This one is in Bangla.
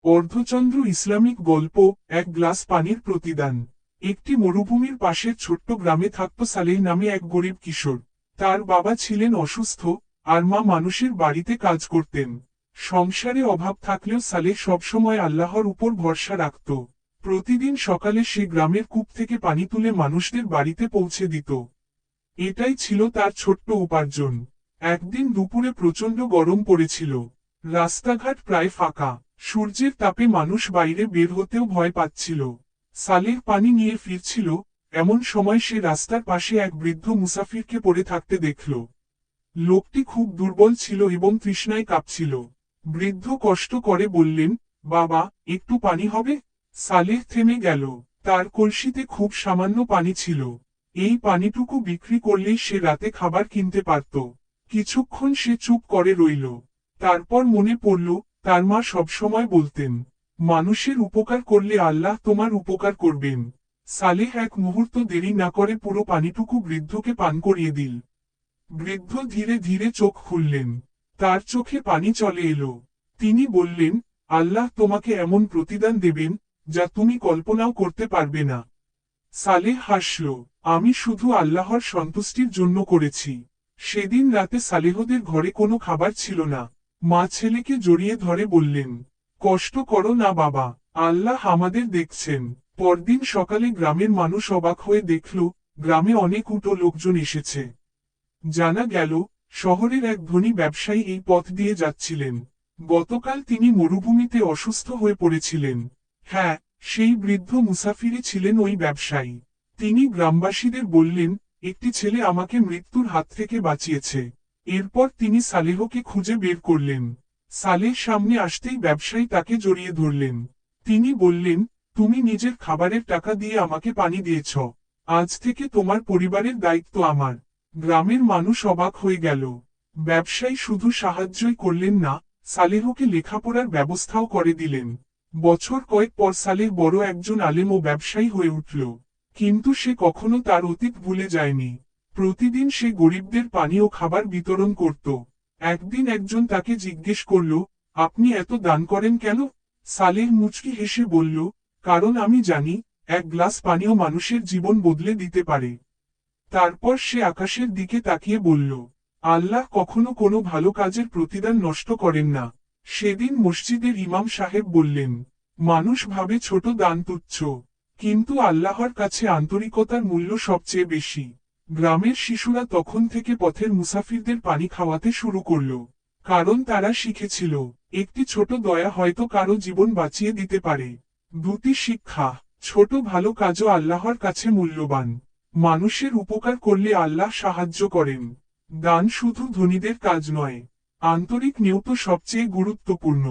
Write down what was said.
অর্ধচন্দ্র ইসলামিক গল্প, এক গ্লাস পানির প্রতিদান। একটি মরুভূমির পাশের ছোট্ট গ্রামে থাকত সালেহ নামে এক গরিব কিশোর। তার বাবা ছিলেন অসুস্থ, আর মা মানুষের বাড়িতে কাজ করতেন। সংসারে অভাব থাকলেও সালেহ সবসময় আল্লাহর উপর ভরসা রাখত। প্রতিদিন সকালে সে গ্রামের কূপ থেকে পানি তুলে মানুষদের বাড়িতে পৌঁছে দিত। এটাই ছিল তার ছোট্ট উপার্জন। একদিন দুপুরে প্রচণ্ড গরম পড়েছিল। রাস্তাঘাট প্রায় ফাঁকা। সূর্যের তাপে মানুষ বাইরে বের হতেও ভয় পাচ্ছিল। সালেহ পানি নিয়ে ফিরছিল, এমন সময় সে রাস্তার পাশে এক বৃদ্ধ মুসাফিরকে পড়ে থাকতে দেখল। লোকটি খুব দুর্বল ছিল এবং তৃষ্ণায় কাঁপছিল। বৃদ্ধ কষ্ট করে বললেন, বাবা, একটু পানি হবে? সালেহ থেমে গেল। তার কলসিতে খুব সামান্য পানি ছিল। এই পানিটুকু বিক্রি করলেই সে রাতে খাবার কিনতে পারত। কিছুক্ষণ সে চুপ করে রইল। তারপর মনে পড়ল, তার মা সবসময় বলতেন, মানুষের উপকার করলে আল্লাহ তোমার উপকার করবেন। সালেহ এক মুহূর্ত দেরি না করে পুরো পানিটুকু বৃদ্ধকে পান করিয়ে দিল। বৃদ্ধ ধীরে ধীরে চোখ খুললেন। তার চোখে পানি চলে এলো। তিনি বললেন, আল্লাহ তোমাকে এমন প্রতিদান দেবেন, যা তুমি কল্পনাও করতে পারবে না। সালেহ হাসল, আমি শুধু আল্লাহর সন্তুষ্টির জন্য করেছি। সেদিন রাতে সালেহদের ঘরে কোনো খাবার ছিল না। মা ছেলেকে জড়িয়ে ধরে বললেন, কষ্ট করো না বাবা, আল্লাহ আমাদের দেখছেন। পরদিন সকালে গ্রামের মানুষ অবাক হয়ে দেখল, গ্রামে অনেক উটো লোকজন এসেছে। জানা গেল, শহরের এক ধনী ব্যবসায়ী এই পথ দিয়ে যাচ্ছিলেন। গতকাল তিনি মরুভূমিতে অসুস্থ হয়ে পড়েছিলেন। হ্যাঁ, সেই বৃদ্ধ মুসাফিরই ছিলেন ওই ব্যবসায়ী। তিনি গ্রামবাসীদের বললেন, একটি ছেলে আমাকে মৃত্যুর হাত থেকে বাঁচিয়েছে। এরপর তিনি সালেহকে খুঁজে বের করলেন। সালেহ সামনে আসতেই ব্যবসায়ী তাকে জড়িয়ে ধরলেন। তিনি বললেন, তুমি নিজের খাবারের টাকা দিয়ে আমাকে পানি দিয়েছ। আজ থেকে তোমার পরিবারের দায়িত্ব আমার। গ্রামের মানুষ অবাক হয়ে গেল। ব্যবসায়ী শুধু সাহায্যই করলেন না, সালেহকে লেখাপড়ার ব্যবস্থাও করে দিলেন। বছর কয়েক পর সালেহ বড় একজন আলেম ও ব্যবসায়ী হয়ে উঠল। কিন্তু সে কখনো তার অতীত ভুলে যায়নি। প্রতিদিন সে গরিবদের পানি ও খাবার বিতরণ করত। একদিন একজন তাকে জিজ্ঞেস করল, আপনি এত দান করেন কেন? সালেহ মুচকি হেসে বলল, কারণ আমি জানি, এক গ্লাস পানিও মানুষের জীবন বদলে দিতে পারে। তারপর সে আকাশের দিকে তাকিয়ে বলল, আল্লাহ কখনো কোনো ভালো কাজের প্রতিদান নষ্ট করেন না। সেদিন মসজিদের ইমাম সাহেব বললেন, মানুষ ভাবে ছোট দান তুচ্ছ, কিন্তু আল্লাহর কাছে আন্তরিকতার মূল্য সবচেয়ে বেশি। গ্রামের শিশুরা তখন থেকে পথের মুসাফিরদের পানি খাওয়াতে শুরু করল। কারণ তারা শিখেছিল, একটি ছোট দয়া হয়তো কারো জীবন বাঁচিয়ে দিতে পারে। দুটি শিক্ষা, ছোট ভালো কাজও আল্লাহর কাছে মূল্যবান। মানুষের উপকার করলে আল্লাহ সাহায্য করেন। দান শুধু ধনীদের কাজ নয়, আন্তরিক নিয়ত সবচেয়ে গুরুত্বপূর্ণ।